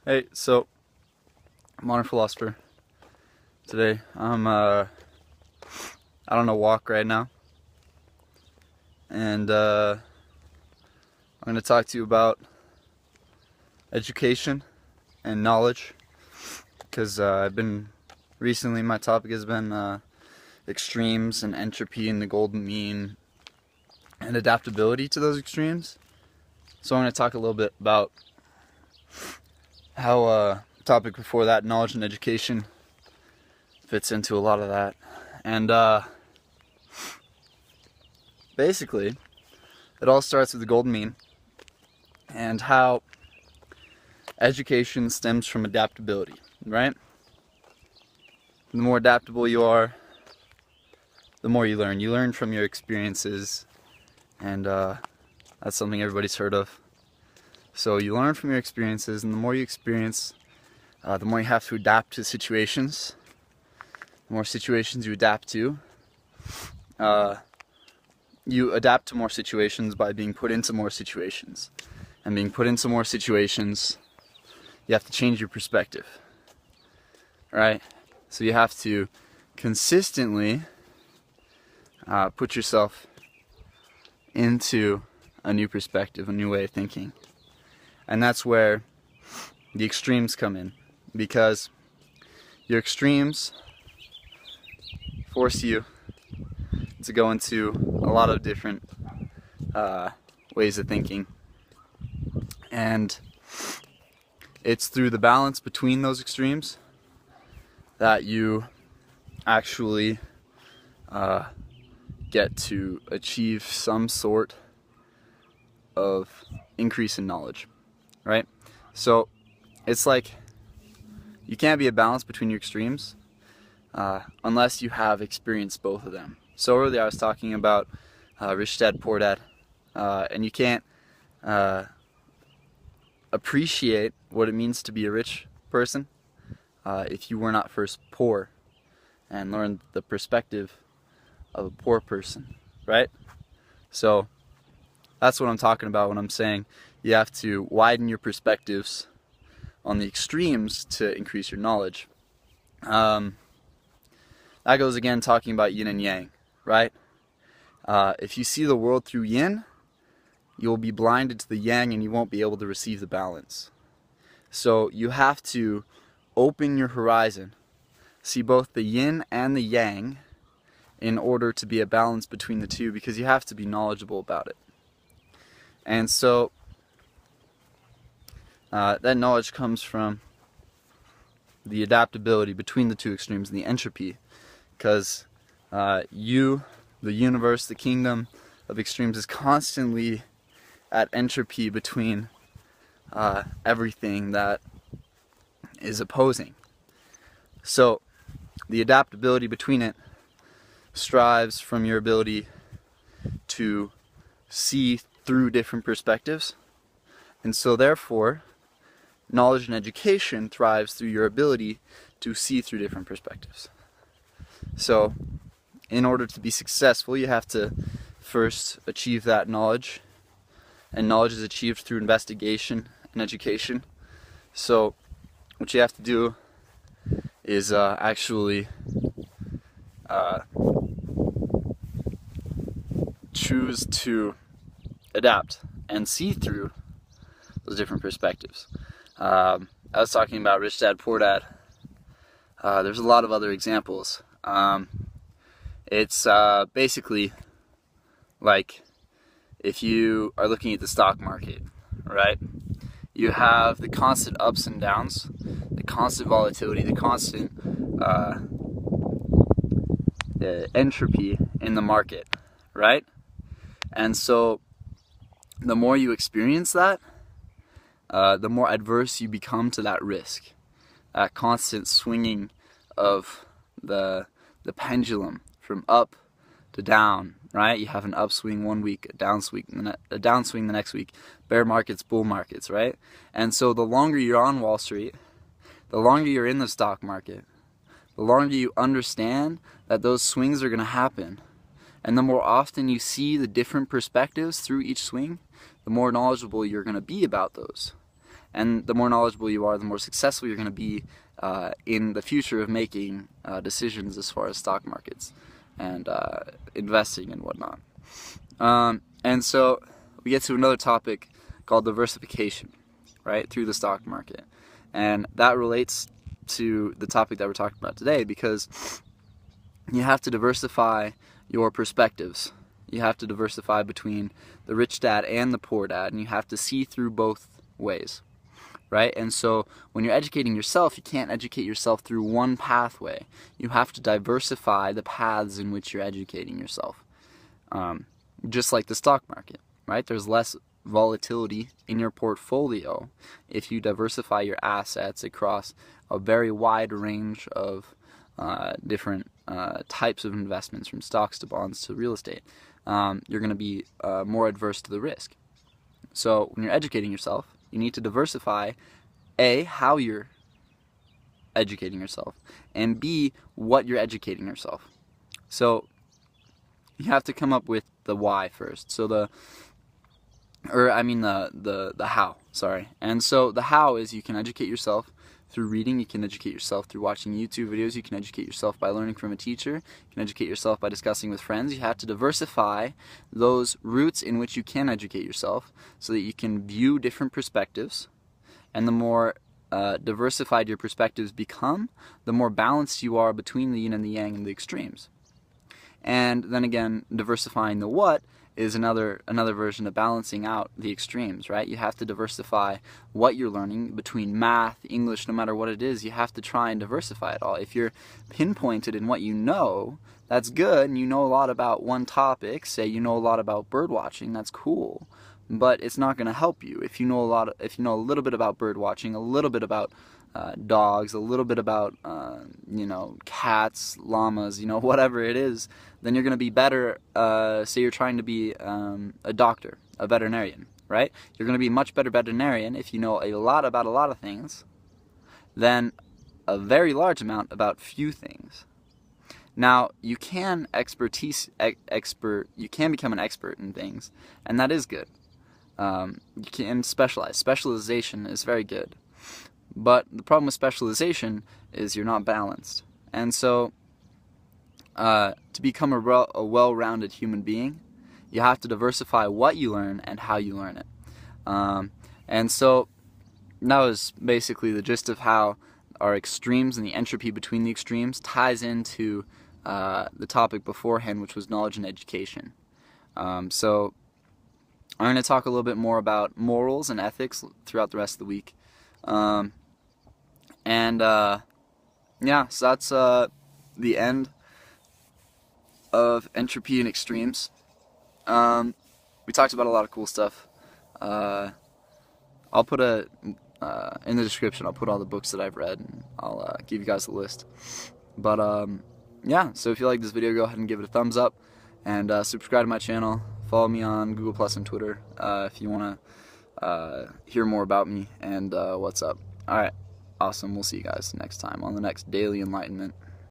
Hey, so Modern Philosopher. Today I'm out on a walk right now, and I'm going to talk to you about education and knowledge, because I've been recently my topic has been extremes and entropy and the golden mean and adaptability to those extremes. So I'm going to talk a little bit about how topic before that, knowledge and education, fits into a lot of that, and basically, it all starts with the golden mean and how education stems from adaptability, right? The more adaptable you are, the more you learn. You learn from your experiences, and that's something everybody's heard of. So you learn from your experiences, and the more you experience, the more you have to adapt to situations. The more situations you adapt to, you adapt to more situations by being put into more situations. And being put into more situations, you have to change your perspective, right? So you have to consistently put yourself into a new perspective, a new way of thinking. And that's where the extremes come in, because your extremes force you to go into a lot of different ways of thinking. And it's through the balance between those extremes that you actually get to achieve some sort of increase in knowledge, right? So it's like you can't be a balance between your extremes unless you have experienced both of them. So earlier I was talking about Rich Dad, Poor Dad, and you can't appreciate what it means to be a rich person if you were not first poor and learned the perspective of a poor person, right? So that's what I'm talking about when I'm saying you have to widen your perspectives on the extremes to increase your knowledge. That goes again talking about yin and yang, right? If you see the world through yin, you'll be blinded to the yang and you won't be able to receive the balance. So you have to open your horizon, see both the yin and the yang in order to be a balance between the two, because you have to be knowledgeable about it. And so that knowledge comes from the adaptability between the two extremes and the entropy, because the universe, the kingdom of extremes is constantly at entropy between everything that is opposing. So the adaptability between it strives from your ability to see through different perspectives, and so therefore knowledge and education thrives through your ability to see through different perspectives. So in order to be successful, you have to first achieve that knowledge, and knowledge is achieved through investigation and education. So what you have to do is actually choose to adapt and see through those different perspectives. I was talking about Rich Dad, Poor Dad. There's a lot of other examples. It's basically like if you are looking at the stock market, right? You have the constant ups and downs, the constant volatility, the constant entropy in the market, right? And so the more you experience that, the more adverse you become to that risk, that constant swinging of the pendulum from up to down, right? You have an upswing one week, a downswing the next week, bear markets, bull markets, right? And so the longer you're on Wall Street, the longer you're in the stock market, the longer you understand that those swings are going to happen, and the more often you see the different perspectives through each swing, the more knowledgeable you're going to be about those. And the more knowledgeable you are, the more successful you're going to be in the future of making decisions as far as stock markets and investing and whatnot. And so we get to another topic called diversification, right, through the stock market. And that relates to the topic that we're talking about today, because you have to diversify your perspectives. You have to diversify between the rich dad and the poor dad, and you have to see through both ways, right? And so when you're educating yourself, you can't educate yourself through one pathway. You have to diversify the paths in which you're educating yourself. Just like the stock market, right? There's less volatility in your portfolio if you diversify your assets across a very wide range of different types of investments, from stocks to bonds to real estate. You're going to be more adverse to the risk. So when you're educating yourself, you need to diversify A, how you're educating yourself, and B, what you're educating yourself. So you have to come up with the why first. So the how, sorry. And so the how is you can educate yourself through reading, you can educate yourself through watching YouTube videos, you can educate yourself by learning from a teacher, you can educate yourself by discussing with friends. You have to diversify those routes in which you can educate yourself so that you can view different perspectives. And the more diversified your perspectives become, the more balanced you are between the yin and the yang and the extremes. And then again, diversifying the what is another version of balancing out the extremes, right? You have to diversify what you're learning between math, English, no matter what it is. You have to try and diversify it all. If you're pinpointed in what you know, that's good, and you know a lot about one topic. Say you know a lot about bird watching, that's cool, but it's not going to help you. If you know a little bit about bird watching, a little bit about dogs, a little bit about cats, llamas, whatever it is, then you're going to be better. Say you're trying to be a doctor, a veterinarian, right? You're going to be a much better veterinarian if you know a lot about a lot of things than a very large amount about few things. Now, you can you can become an expert in things, and that is good. You can specialize. Specialization is very good. But the problem with specialization is you're not balanced. And so, to become a well-rounded human being, you have to diversify what you learn and how you learn it. And so, that was basically the gist of how our extremes and the entropy between the extremes ties into the topic beforehand, which was knowledge and education. So, I'm going to talk a little bit more about morals and ethics throughout the rest of the week. Yeah, so that's the end of entropy and extremes. We talked about a lot of cool stuff. I'll put in the description, I'll put all the books that I've read, and I'll give you guys a list. But yeah, so if you like this video, go ahead and give it a thumbs up, and subscribe to my channel. Follow me on Google Plus and Twitter if you want to hear more about me and what's up. Alright, awesome. We'll see you guys next time on the next Daily Enlightenment.